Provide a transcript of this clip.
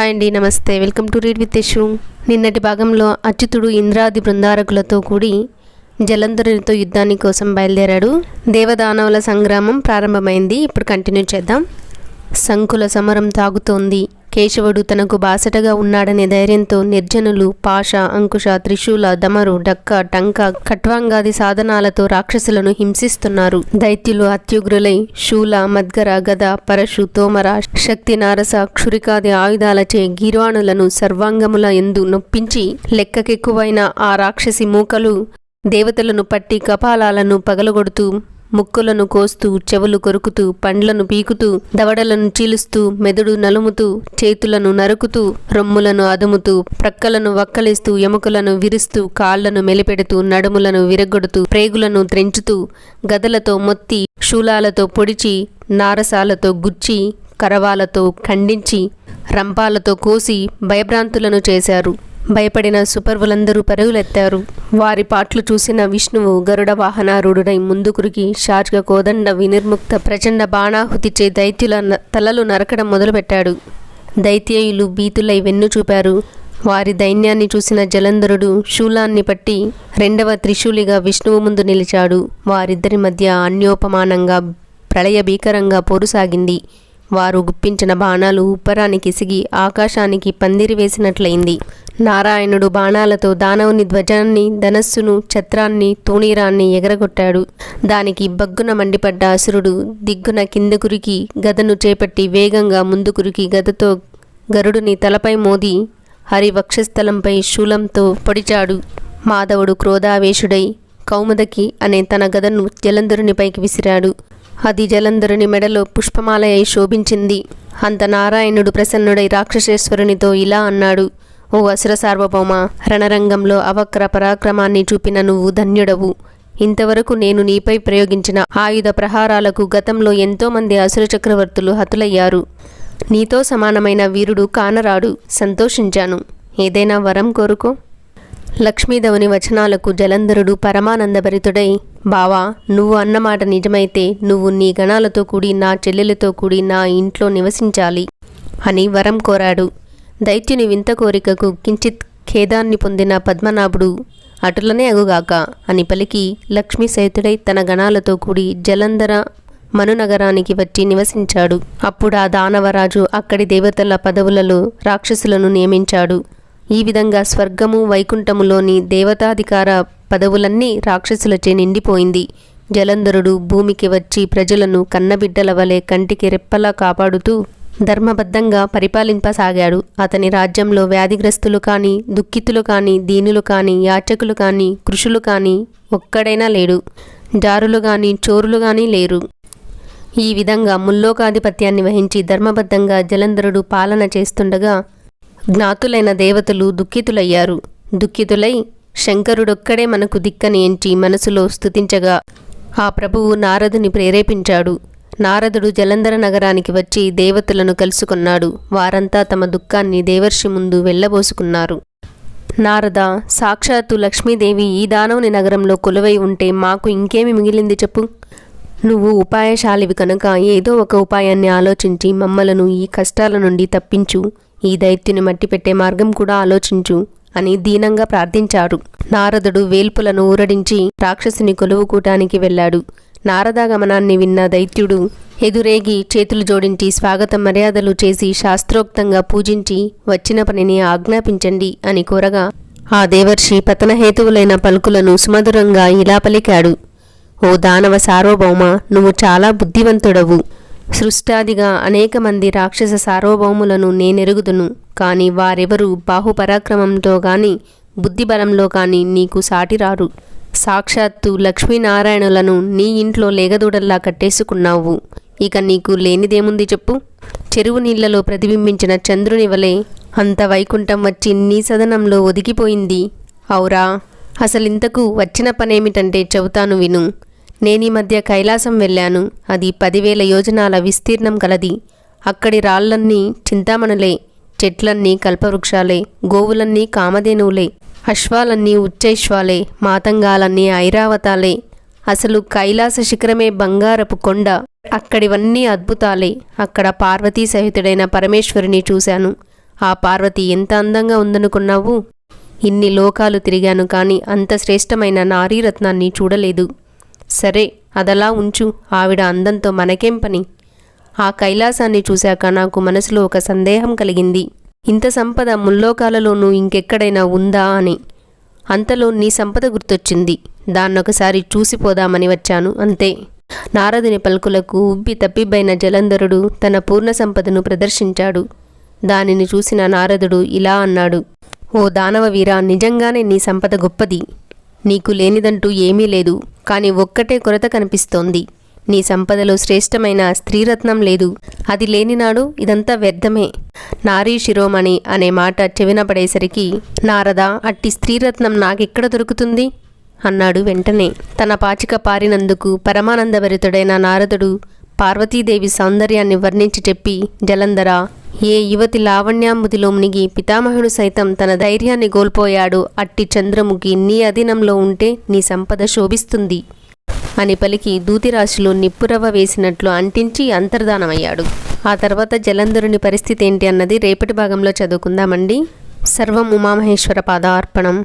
Hi అండి, నమస్తే. Welcome to read with Yashu. నిన్నటి భాగంలో అచ్యుతుడు ఇంద్రాది బృందారకులతో కూడి జలంధరునితో యుద్ధాని కోసం బయలుదేరాడు. దేవదానవుల సంగ్రామం ప్రారంభమైంది. ఇప్పుడు కంటిన్యూ చేద్దాం. సంకుల సమరం తాగుతోంది. కేశవుడు తనకు బాసటగా ఉన్నాడనే ధైర్యంతో నిర్జనులు పాశ, అంకుశ, త్రిశూల, దమరు, డక్క, టంక, ఖట్వాంగాది సాధనాలతో రాక్షసులను హింసిస్తున్నారు. దైత్యులు అత్యుగ్రులై శూల, మద్గర, గద, పరశు, తోమర, శక్తి, నారస, క్షురికాది ఆయుధాలచే గీర్వాణులను సర్వాంగముల యందు నొప్పించి లెక్కకెక్కువైన ఆ రాక్షసి మూకలు దేవతలను పట్టి కపాలాలను పగలగొడుతూ, ముక్కులను కోస్తూ, చెవులు కొరుకుతూ, పండ్లను పీకుతూ, దవడలను చీలుస్తూ, మెదడు నలుముతూ, చేతులను నరుకుతూ, రొమ్ములను అదుముతూ, ప్రక్కలను వక్కలిస్తూ, ఎముకలను విరుస్తూ, కాళ్లను మెలిపెడుతూ, నడుములను విరగొడుతూ, ప్రేగులను త్రెంచుతూ, గదలతో మొత్తి, శూలాలతో పొడిచి, నారసాలతో గుచ్చి, కరవాలతో ఖండించి, రంపాలతో కోసి భయభ్రాంతులను చేశారు. భయపడిన సుపర్వులందరూ పరుగులెత్తారు. వారి పాట్లు చూసిన విష్ణువు గరుడ వాహనారూఢుడై ముందుకురికి శార్గ, కోదండ, వినిర్ముక్త ప్రచండ బాణాహుతిచే దైత్యుల తలలు నరకడం మొదలుపెట్టాడు. దైత్యేయులు భీతులై వెన్ను చూపారు. వారి దైన్యాన్ని చూసిన జలంధరుడు శూలాన్ని పట్టి రెండవ త్రిశూలిగా విష్ణువు ముందు నిలిచాడు. వారిద్దరి మధ్య అన్యోపమానంగా ప్రళయ భీకరంగా పోరుసాగింది. వారు గుప్పించిన బాణాలు ఉప్పరానికి సిగి ఆకాశానికి పందిరి వేసినట్లయింది. నారాయణుడు బాణాలతో దానవుని ధ్వజాన్ని, ధనస్సును, ఛత్రాన్ని, తూణీరాన్ని ఎగరగొట్టాడు. దానికి బగ్గున మండిపడ్డ అసురుడు దిగ్గున కిందకురికి గదను చేపట్టి వేగంగా ముందుకురికి గదతో గరుడుని తలపై మోది హరి వక్షస్థలంపై శూలంతో పొడిచాడు. మాధవుడు క్రోధావేశుడై కౌముదకి అనే తన గదను జలంధరునిపైకి విసిరాడు. అది జలంధరుని మెడలో పుష్పమాల అయి శోభించింది. అంత నారాయణుడు ప్రసన్నుడై రాక్షసేశ్వరునితో ఇలా అన్నాడు: ఓ అసుర సార్వభౌమ, రణరంగంలో అవక్ర పరాక్రమాన్ని చూపిన నువ్వు ధన్యుడవు. ఇంతవరకు నేను నీపై ప్రయోగించిన ఆయుధ ప్రహారాలకు గతంలో ఎంతోమంది అసుర చక్రవర్తులు హతులయ్యారు. నీతో సమానమైన వీరుడు కానరాడు. సంతోషించాను. ఏదైనా వరం కోరుకో. లక్ష్మీదేవుని వచనాలకు జలంధరుడు పరమానందభరితుడై, బావా, నువ్వు అన్నమాట నిజమైతే నువ్వు నీ గణాలతో కూడి నా చెల్లెలతో కూడి నా ఇంట్లో నివసించాలి అని వరం కోరాడు. దైత్యుని వింత కోరికకు కించిత్ ఖేదాన్ని పొందిన పద్మనాభుడు అటులనే అగుగాక అని పలికి లక్ష్మీ సహితుడై తన గణాలతో కూడి జలంధర మనునగరానికి వచ్చి నివసించాడు. అప్పుడు ఆ దానవరాజు అక్కడి దేవతల పదవులలో రాక్షసులను నియమించాడు. ఈ విధంగా స్వర్గము, వైకుంఠములోని దేవతాధికార పదవులన్నీ రాక్షసులచే నిండిపోయింది. జలంధరుడు భూమికి వచ్చి ప్రజలను కన్నబిడ్డల వలె కంటికి రెప్పలా కాపాడుతూ ధర్మబద్ధంగా పరిపాలింపసాగాడు. అతని రాజ్యంలో వ్యాధిగ్రస్తులు కానీ, దుఃఖితులు కానీ, దీనులు కానీ, యాచకులు కానీ, కృషులు కానీ ఒక్కడైనా లేడు. జారులు కానీ, చోరులు కానీ లేరు. ఈ విధంగా ముల్లోకాధిపత్యాన్ని వహించి ధర్మబద్ధంగా జలంధరుడు పాలన చేస్తుండగా జ్ఞాతులైన దేవతలు దుఃఖితులయ్యారు. దుఃఖితులై శంకరుడొక్కడే మనకు దిక్కని ఎంచి మనసులో స్తుతించగా ఆ ప్రభువు నారదుని ప్రేరేపించాడు. నారదుడు జలంధర నగరానికి వచ్చి దేవతలను కలుసుకున్నాడు. వారంతా తమ దుఃఖాన్ని దేవర్షి ముందు వెళ్ళబోసుకున్నారు. నారద, సాక్షాత్తు లక్ష్మీదేవి ఈ దానవుని నగరంలో కొలువై ఉంటే మాకు ఇంకేమి మిగిలింది చెప్పు. నువ్వు ఉపాయశాలివి కనుక ఏదో ఒక ఉపాయాన్ని ఆలోచించి మమ్మలను ఈ కష్టాల నుండి తప్పించు. ఈ దైత్యుని మట్టిపెట్టే మార్గం కూడా ఆలోచించు అని దీనంగా ప్రార్థించారు. నారదుడు వేల్పులను ఊరడించి రాక్షసుని కొలువుకూటానికి వెళ్ళాడు. నారదాగమనాన్ని విన్న దైత్యుడు ఎదురేగి చేతులు జోడించి స్వాగత మర్యాదలు చేసి శాస్త్రోక్తంగా పూజించి వచ్చిన పనిని ఆజ్ఞాపించండి అని కోరగా ఆ దేవర్షి పతనహేతువులైన పలుకులను సుమధురంగా ఇలా పలికాడు: ఓ దానవ సార్వభౌమ, నువ్వు చాలా బుద్ధివంతుడవు. సృష్టాదిగా అనేక మంది రాక్షస సార్వభౌములను నేనెరుగుదును. కానీ వారెవరూ బాహుపరాక్రమంతో గాని బుద్ధిబలంలో కానీ నీకు సాటిరారు. సాక్షాత్తు లక్ష్మీనారాయణులను నీ ఇంట్లో లేగదూడల్లా కట్టేసుకున్నావు. ఇక నీకు లేనిదేముంది చెప్పు. చెరువు నీళ్లలో ప్రతిబింబించిన చంద్రుని వలె అంత వైకుంఠం వచ్చి నీ సదనంలో ఒదిగిపోయింది. ఔరా, అసలింతకు వచ్చిన పనేమిటంటే చెబుతాను విను. నేనీ మధ్య కైలాసం వెళ్ళాను. అది 10,000 యోజనాల విస్తీర్ణం కలది. అక్కడి రాళ్లన్నీ చింతామణులే, చెట్లన్నీ కల్పవృక్షాలే, గోవులన్నీ కామధేనువులే, అశ్వాలన్నీ ఉచ్చైశ్వాలే, మాతంగాలన్నీ ఐరావతాలే. అసలు కైలాస శిఖరమే బంగారపు కొండ. అక్కడివన్నీ అద్భుతాలే. అక్కడ పార్వతీ సహితుడైన పరమేశ్వరుని చూశాను. ఆ పార్వతి ఎంత అందంగా ఉందనుకున్నావు? ఇన్ని లోకాలు తిరిగాను కానీ అంత శ్రేష్టమైన నారీరత్నాన్ని చూడలేదు. సరే, అదలా ఉంచు. ఆవిడ అందంతో మనకేం పని? ఆ కైలాసాన్ని చూశాక నాకు మనసులో ఒక సందేహం కలిగింది. ఇంత సంపద ముల్లోకాలలోనూ ఇంకెక్కడైనా ఉందా అని. అంతలో నీ సంపద గుర్తొచ్చింది. దాన్నొకసారి చూసిపోదామని వచ్చాను, అంతే. నారదుని పలుకులకు ఉబ్బి తప్పిబైన జలంధరుడు తన పూర్ణ సంపదను ప్రదర్శించాడు. దానిని చూసిన నారదుడు ఇలా అన్నాడు: ఓ దానవ వీరా, నిజంగానే నీ సంపద గొప్పది. నీకు లేనిదంటూ ఏమీ లేదు. కానీ ఒక్కటే కొరత కనిపిస్తోంది. నీ సంపదలో శ్రేష్టమైన స్త్రీరత్నం లేదు. అది లేనినాడు ఇదంతా వ్యర్థమే. నారీ శిరోమణి అనే మాట చెవిన పడేసరికి, నారద, అట్టి స్త్రీరత్నం నాకెక్కడ దొరుకుతుంది అన్నాడు వెంటనే. తన పాచిక పారినందుకు పరమానందభరితుడైన నారదుడు పార్వతీదేవి సౌందర్యాన్ని వర్ణించి చెప్పి, జలంధర, ఏ యువతి లావణ్యాముదిలో మునిగి పితామహుడు సైతం తన ధైర్యాన్ని కోల్పోయాడు, అట్టి చంద్రముఖి నీ అధీనంలో ఉంటే నీ సంపద శోభిస్తుంది అని పలికి దూతిరాశిలో నిప్పురవ్వ వేసినట్లు అంటించి అంతర్ధానమయ్యాడు. ఆ తర్వాత జలంధరుని పరిస్థితి ఏంటి అన్నది రేపటి భాగంలో చదువుకుందామండి. సర్వం ఉమామహేశ్వర పాదార్పణం.